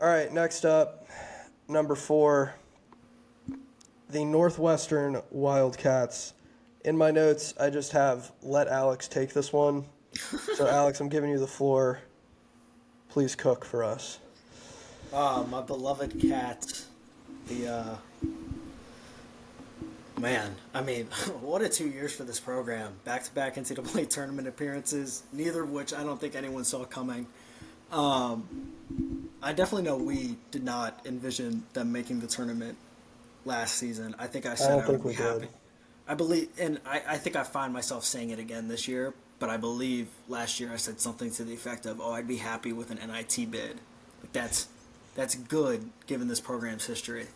All right, next up, number 4, the Northwestern Wildcats. In my notes, I just have let Alex take this one. So, Alex, I'm giving you the floor. Please cook for us. My beloved cat. The Man, I mean, what a 2 years for this program. Back-to-back NCAA tournament appearances, neither of which I don't think anyone saw coming. Um, I definitely know we did not envision them making the tournament last season. I think I I said don't I would think be we happy. did. I believe, and I think I find myself saying it again this year, but I believe last year I said something to the effect of, "Oh, I'd be happy with an NIT bid." Like that's good given this program's history.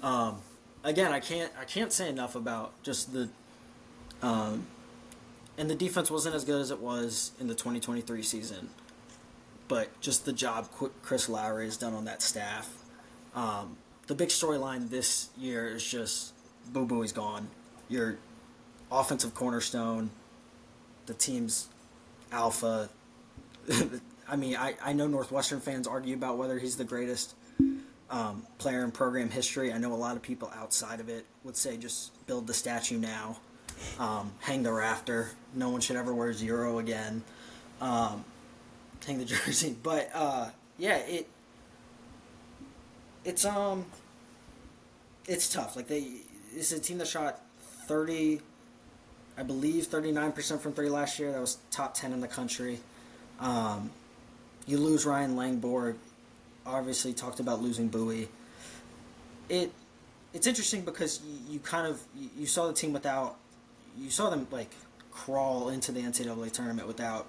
Um, Again, I can't say enough about just um, and the defense wasn't as good as it was in the 2023 season, but just the job Chris Lowry has done on that staff. The big storyline this year is just Boo Booey's gone. Your offensive cornerstone, the team's alpha. I mean, I know Northwestern fans argue about whether he's the greatest player in program history. I know a lot of people outside of it would say just build the statue now, hang the rafter. No one should ever wear zero again. Um, Hang the jersey, but yeah, it's it's tough. Like this is a team that shot 30, I believe 39% from three last year. That was top 10 in the country. Um, you lose Ryan Langborg. Obviously, talked about losing Bowie. It it's interesting because you kind of you saw the team without you saw them like crawl into the NCAA tournament without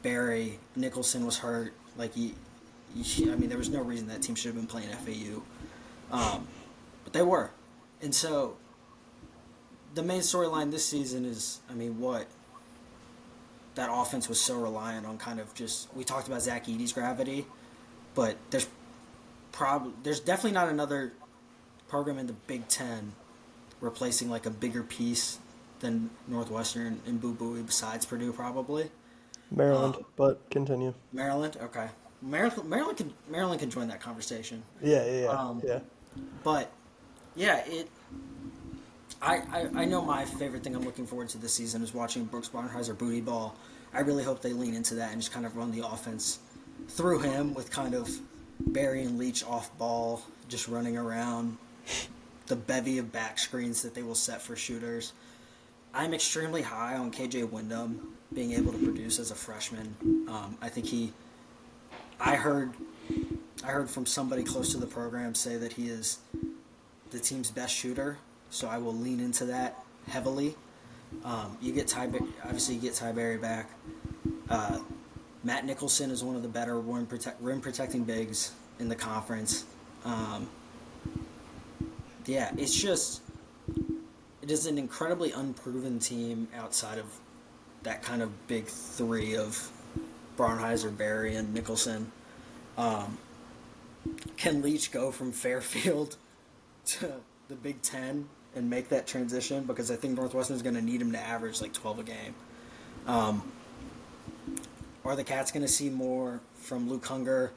Barry. Nicholson was hurt. I mean, there was no reason that team should have been playing FAU, but they were, and so the main storyline this season is, I mean, what that offense was so reliant on kind of just we talked about Zach Edey's gravity, but there's definitely not another program in the Big Ten replacing like a bigger piece than Northwestern and Boo Booey besides Purdue probably. Maryland, Um, but continue. Maryland, okay. Maryland can join that conversation. Yeah, yeah, yeah, Um, yeah. but yeah, I know my favorite thing I'm looking forward to this season is watching Brooks Barnheiser booty ball. I really hope they lean into that and just kind of run the offense through him with kind of Barry and Leach off ball, just running around the bevy of back screens that they will set for shooters. I'm extremely high on KJ Wyndham being able to produce as a freshman. I think I heard I heard from somebody close to the program say that he is the team's best shooter, so I will lean into that heavily. You get obviously you get Ty Berry back. Uh, Matt Nicholson is one of the better rim protecting bigs in the conference. Um, yeah, it is an incredibly unproven team outside of that kind of big three of Braunheiser, Berry, and Nicholson. Um, can Leach go from Fairfield to the Big Ten and make that transition? Because I think Northwestern is going to need him to average like 12 a game. Um, are the Cats going to see more from Luke Hunger?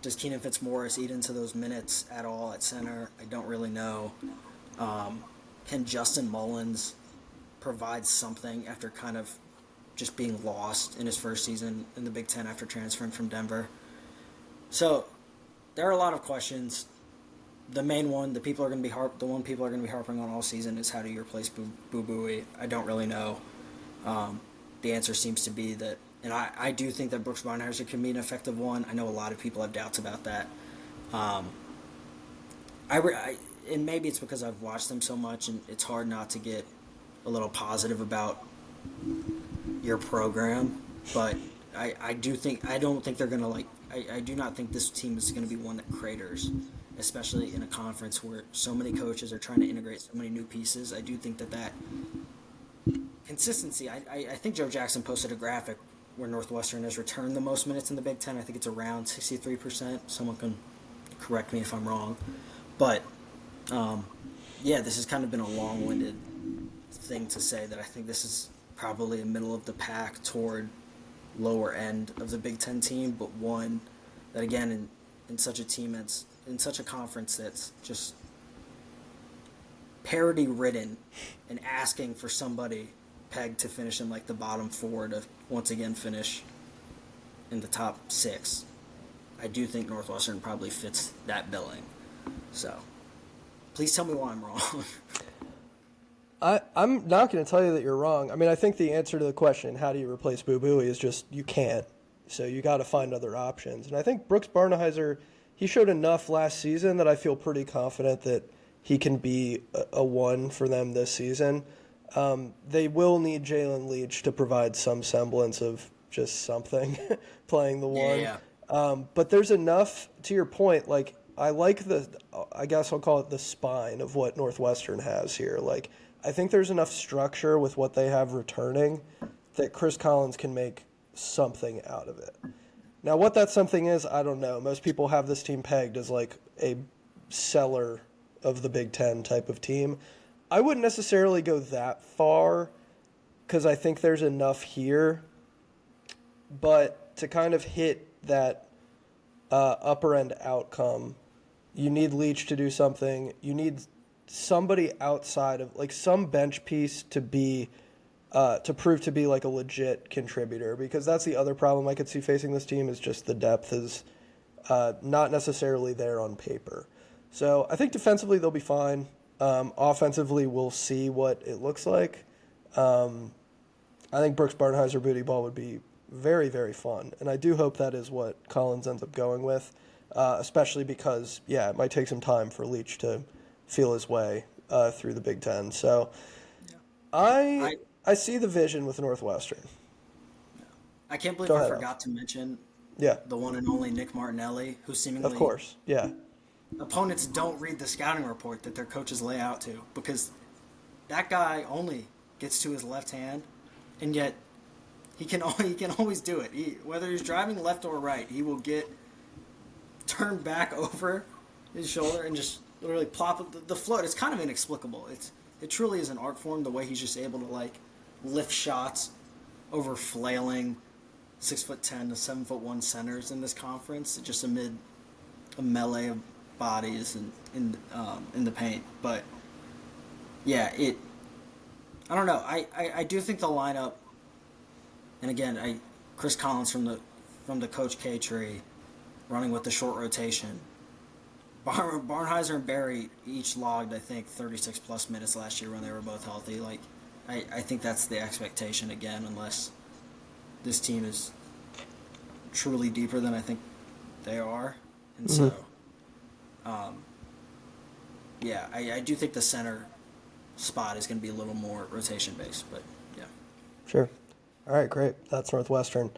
Does Keenan Fitzmaurice eat into those minutes at all at center? I don't really know. Um, can Justin Mullins provide something after kind of just being lost in his first season in the Big Ten after transferring from Denver? So there are a lot of questions. The main one, the one people are going to be harping on all season is how do you replace Boo Booey? I don't really know. The answer seems to be that, and I do think that Brooks Barnheiser can be an effective one. I know a lot of people have doubts about that. Um, and maybe it's because I've watched them so much, and it's hard not to get a little positive about your program. But I don't think they're gonna I do not think this team is gonna be one that craters, especially in a conference where so many coaches are trying to integrate so many new pieces. I do think that consistency. I think Joe Jackson posted a graphic where Northwestern has returned the most minutes in the Big Ten. I think it's around 63%. Someone can correct me if I'm wrong, but um, yeah, this has kind of been a long-winded thing to say that I think this is probably a middle of the pack toward lower end of the Big Ten team, but one that again in such a team that's in such a conference that's just parity ridden and asking for somebody pegged to finish in like the bottom four to once again finish in the top six. I do think Northwestern probably fits that billing. So please tell me why I'm wrong. I'm not going to tell you that you're wrong. I mean, I think the answer to the question, how do you replace Boo Buie, is just you can't. So you got to find other options. And I think Brooks Barnhizer, he showed enough last season that I feel pretty confident that he can be a one for them this season. They will need Jalen Leach to provide some semblance of just something playing the one. Yeah. But there's enough, to your point, like, I like I guess I'll call it the spine of what Northwestern has here. Like, I think there's enough structure with what they have returning that Chris Collins can make something out of it. Now, what that something is, I don't know. Most people have this team pegged as like a seller of the Big Ten type of team. I wouldn't necessarily go that far because I think there's enough here. But to kind of hit that upper end outcome, you need Leach to do something. You need somebody outside of, like, some bench piece to be to prove to be like a legit contributor, because that's the other problem I could see facing this team is just the depth is not necessarily there on paper. So I think defensively they'll be fine. Offensively, we'll see what it looks like. I think Brooks Barnhizer booty ball would be very, very fun, and I do hope that is what Collins ends up going with, especially because, yeah, it might take some time for Leach to feel his way through the Big Ten. So I see the vision with Northwestern. I can't believe Go I ahead, forgot to mention Yeah, the one and only Nick Martinelli, who of seemingly course. Yeah. opponents don't read the scouting report that their coaches lay out to, because that guy only gets to his left hand, and yet he can always do it. Whether he's driving left or right, he will get turned back over his shoulder and just literally plop up the float. It's kind of inexplicable. It truly is an art form, the way he's just able to like lift shots over flailing 6'10" to 7'1" centers in this conference, just amid a melee of bodies and in the paint. But yeah, I don't know. I do think the lineup, and again, Chris Collins from the Coach K tree, running with the short rotation. Barnhizer and Barry each logged, I think, 36 plus minutes last year when they were both healthy. Like, I think that's the expectation again, unless this team is truly deeper than I think they are. And so, yeah, I do think the center spot is going to be a little more rotation based, but yeah. Sure. All right, great. That's Northwestern.